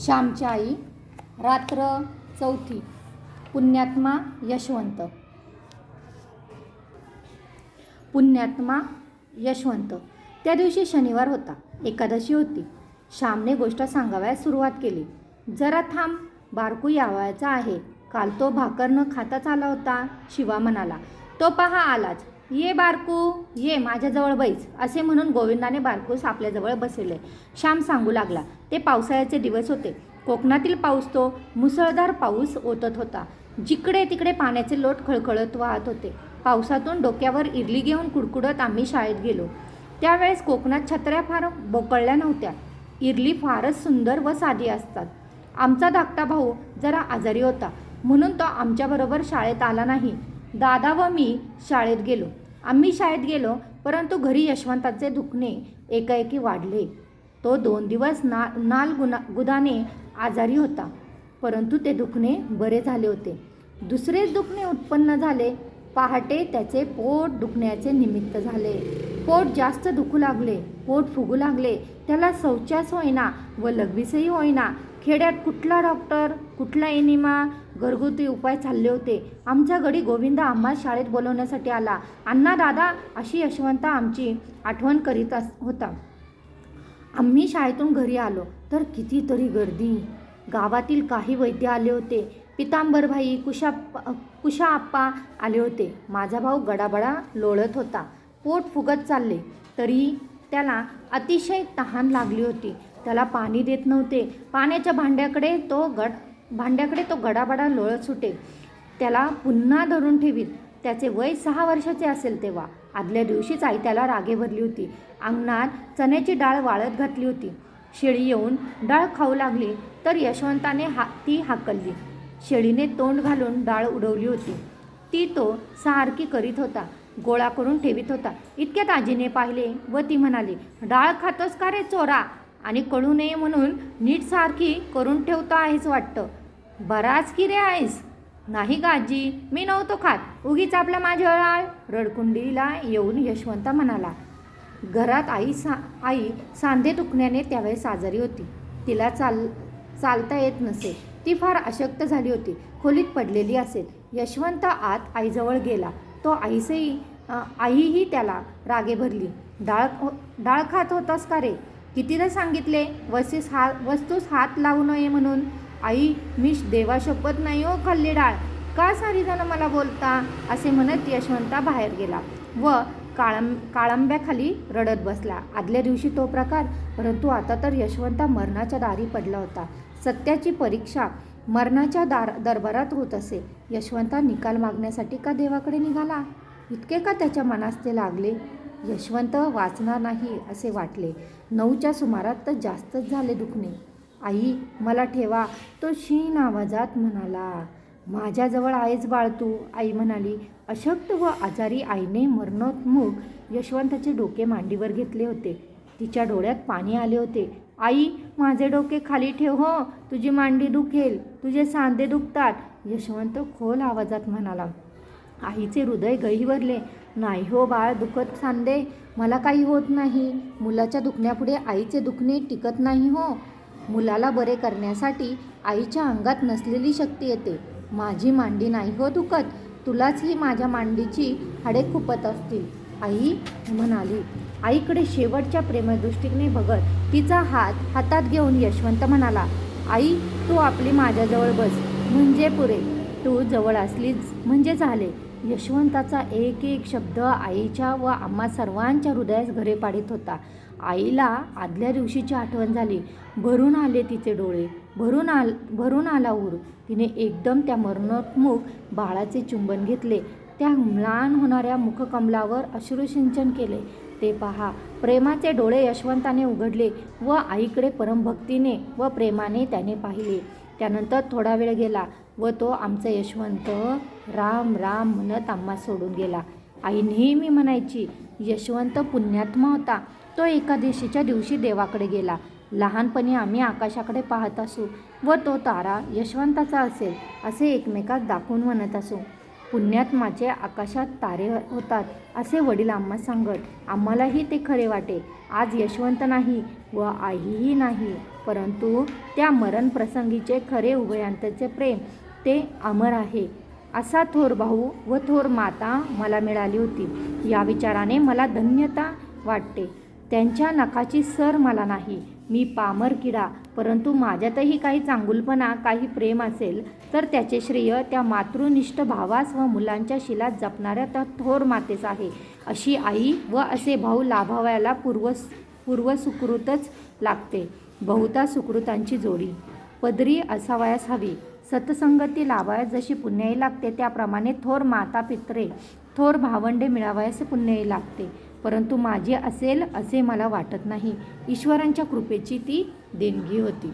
श्यामची आई. रात्र चौथी. पुण्यात्मा यशवंत. पुण्यात्मा यशवंत. त्या दिवशी शनिवार होता. एकादशी होती. श्यामने गोष्ट सांगावयास सुरुवात केली. जरा थांब, बारकू यावायचा आहे. काल तो भाकर न खाताच आला होता. शिवा म्हणाला, तो पहा आलाच. ये बारकू, ये माझ्याजवळ बैस, असे म्हणून गोविंदाने बारकूस आपल्याजवळ बसवले. श्याम सांगू लागला. ते पावसाळ्याचे दिवस होते. कोकणातील पाऊस तो मुसळधार पाऊस ओतत होता. जिकडे तिकडे पाण्याचे लोट खळखळत वाहत होते. पावसातून डोक्यावर इरली घेऊन कुडकुडत आम्ही शाळेत गेलो. त्यावेळेस कोकणात छत्र्या फार बोकळल्या नव्हत्या. इरली फारच सुंदर व साधी असतात. आमचा धाकटा भाऊ जरा आजारी होता, म्हणून तो आमच्याबरोबर शाळेत आला नाही. दादा व मी शाळेत गेलो. आम्ही शाळेत गेलो, परंतु घरी यशवंताचे दुखणे एकाएकी वाढले. तो 2 दिवस गुदाने आजारी होता, परंतु ते दुखणे बरे झाले होते. दुसरेच दुखणे उत्पन्न झाले. पहाटे त्याचे पोट दुखण्याचे निमित्त झाले. पोट जास्त दुखू लागले. पोट फुगू लागले. त्याला शौचास होईना व लघवीसही होईना. खेड्यात कुठला डॉक्टर, कुठला एनिमा, घरगुती उपाय चालले होते. आमचा गडी गोविंदा आम्हा शाळेत बोलवण्यासाठी आला. अण्णा, दादा, अशी यशवंत आमची आठवण करीत होता. आम्ही शाळेतून घरी आलो तर कितीतरी गर्दी. गावातील काही वैद्य आले होते. पितांबरभाई, कुशा आप्पा आले होते. माझा भाऊ गडाबडा लोळत होता. पोट फुगत चालले, तरी त्याला अतिशय तहान लागली होती. त्याला पाणी देत नव्हते. पाण्याच्या भांड्याकडे तो गडाबडा लोळत सुटे. त्याला पुन्हा धरून ठेवीत. त्याचे वय 6 वर्षाचे असेल तेव्हा. आदल्या दिवशीच आई त्याला रागे भरली होती. अंगणात चण्याची डाळ वाळत घातली होती. शेळी येऊन डाळ खाऊ लागली तर यशवंताने ती हाकलली. शेळीने तोंड घालून डाळ उडवली होती. ती तो सारखी करीत होता, गोळा करून ठेवीत होता. इतक्यात आजीने पाहिले व ती म्हणाली, डाळ खातोस का रे चोरा? आणि कळू नये म्हणून नीट सारखी करून ठेवतो आहेस वाटतं. बराच की रे आहेस? नाही का आजी, मी नव्हतो खात, उगीच आपल्या माझ्यावर आळ. रडकुंडीला येऊन यशवंत म्हणाला. घरात आई सांधे दुखण्याने त्यावेळेस आजारी होती. तिला चालता येत नसे. ती फार अशक्त झाली होती. खोलीत पडलेली असेल. यशवंत आत आईजवळ गेला. तो आईही त्याला रागे भरली. डाळ खात होतास का रे? कितीदा सांगितले वस्तूस हात लावू नये म्हणून. आई, मी देवाशपथ नाही हो खाल्ली डाळ. का सारी जण मला बोलता? असे म्हणत यशवंता बाहेर गेला व काळंब्याखाली रडत बसला. आदल्या दिवशी तो प्रकार, परंतु आता तर यशवंता मरणाच्या दारी पडला होता. सत्याची परीक्षा मरणाच्या दरबारात होत असे. यशवंता निकाल मागण्यासाठी का देवाकडे निघाला? इतके का त्याच्या मनास ते लागले? यशवंत वाचणार नाही असे वाटले. 9च्या सुमारात तर जास्तच झाले दुखणे. आई, मला ठेवा, तो क्षीण आवाजात म्हणाला. माझ्याजवळ आहेच बाळ तू, आई म्हणाली. अशक्त व आजारी आईने मरणोन्मुख यशवंताचे डोके मांडीवर घेतले होते. तिच्या डोळ्यात पाणी आले होते. आई, माझे डोके खाली ठेव हो, तुझी मांडी दुखेल, तुझे सांधे दुखतात, यशवंत खोल आवाजात म्हणाला. आईचे हृदय गहिवरले. नाही हो बाळ, दुखत सांधे, मला काही होत नाही. मुलाच्या दुखण्यापुढे आईचे दुखणे टिकत नाही हो. मुलाला बरे करण्यासाठी आईच्या अंगात नसलेली शक्ती येते. माझी मांडी नाही हो दुखत, तुलाच ही माझ्या मांडीची हाडे खुपत असतील, आई म्हणाली. आईकडे शेवटच्या प्रेमदृष्टीने बघत तिचा हात हातात घेऊन यशवंत म्हणाला, आई, तू आपली माझ्याजवळ बस म्हणजे पुरे. तू जवळ असलीच म्हणजे झाले. यशवंताचा एक एक शब्द आईच्या व आम्हा सर्वांच्या हृदयास घरे पाडीत होता. आईला आदल्या दिवशीची आठवण झाली. भरून आले तिचे डोळे. भरून आला ऊर. तिने एकदम त्या मरणोन्मुख बाळाचे चुंबन घेतले. त्या म्लान होणाऱ्या मुखकमलावर अश्रुसिंचन केले. ते पहा, प्रेमाचे डोळे यशवंताने उघडले व आईकडे परमभक्तीने व प्रेमाने त्याने पाहिले. त्यानंतर थोडा वेळ गेला व तो आमचा यशवंत राम राम म्हणत आम्हा सोडून गेला. आई नेहमी म्हणायची, यशवंत पुण्यात्मा होता. तो एकादशीच्या दिवशी देवाकडे गेला. लहानपणी आम्ही आकाशाकडे पाहत असू व तो तारा यशवंताचा असेल असे एकमेकात दाखवून म्हणत असू. पुण्यात्माचे आकाशात तारे होतात असे वडील आम्हा सांगत. आम्हालाही ते खरे वाटे. आज यशवंत नाही व आईही नाही. परंतु त्या मरणप्रसंगीचे खरे उभयांतचे प्रेम ते अमर आहे. असा थोर भाऊ व थोर माता मला मिळाली होती. या विचाराने मला धन्यता वाटते. त्यांच्या नखाची सर मला नाही. मी पामर किडा, परंतु माझ्यातही काही चांगुलपणा, काही प्रेम असेल तर त्याचे श्रेय त्या मातृनिष्ठ भावास व मुलांच्या शिलात जपणाऱ्या त्या थोर मातेस आहे. अशी आई व असे भाऊ लाभावयाला पूर्वसुकृतच लागते. बहुता सुकृतांची जोडी पदरी असावयास हवी. सत्संगती लाभावयास जशी पुण्याई लागते, त्याप्रमाणे थोर माता पित्रे, थोर भावंडे मिळावयास पुण्याई लागते. परंतु माझी असेल असे मला वाटत नाही. ईश्वरांच्या कृपेची ती देणगी होती.